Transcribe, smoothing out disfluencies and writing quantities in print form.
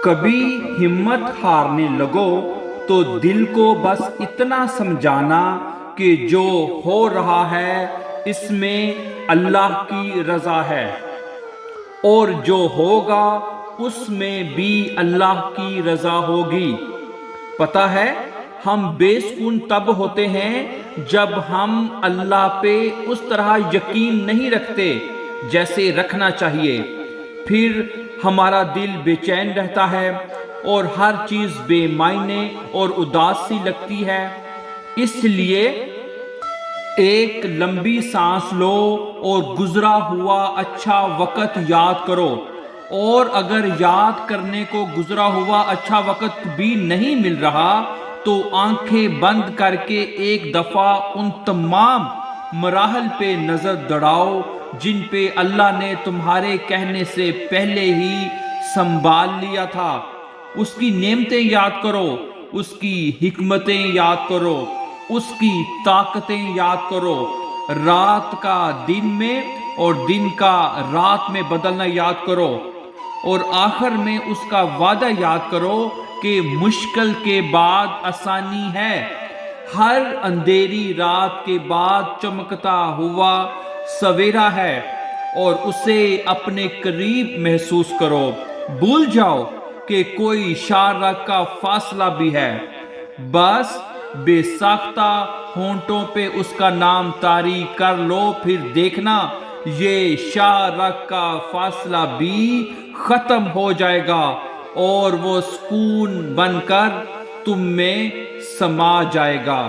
کبھی ہمت ہارنے لگو تو دل کو بس اتنا سمجھانا کہ جو ہو رہا ہے اس میں اللہ کی رضا ہے، اور جو ہوگا اس میں بھی اللہ کی رضا ہوگی۔ پتہ ہے ہم بے سکون تب ہوتے ہیں جب ہم اللہ پہ اس طرح یقین نہیں رکھتے جیسے رکھنا چاہیے۔ پھر ہمارا دل بے چین رہتا ہے اور ہر چیز بے معنی اور اداس سی لگتی ہے۔ اس لیے ایک لمبی سانس لو اور گزرا ہوا اچھا وقت یاد کرو، اور اگر یاد کرنے کو گزرا ہوا اچھا وقت بھی نہیں مل رہا تو آنکھیں بند کر کے ایک دفعہ ان تمام مراحل پہ نظر دوڑاؤ جن پہ اللہ نے تمہارے کہنے سے پہلے ہی سنبھال لیا تھا۔ اس کی نعمتیں یاد کرو، اس کی حکمتیں یاد کرو، اس کی طاقتیں یاد کرو، رات کا دن میں اور دن کا رات میں بدلنا یاد کرو، اور آخر میں اس کا وعدہ یاد کرو کہ مشکل کے بعد آسانی ہے، ہر اندھیری رات کے بعد چمکتا ہوا سویرا ہے، اور اسے اپنے قریب محسوس کرو۔ بھول جاؤ کہ کوئی شارک کا فاصلہ بھی ہے، بس بے ساختہ ہونٹوں پہ اس کا نام طاری کر لو، پھر دیکھنا یہ شارک کا فاصلہ بھی ختم ہو جائے گا اور وہ سکون بن کر تم میں سما جائے گا۔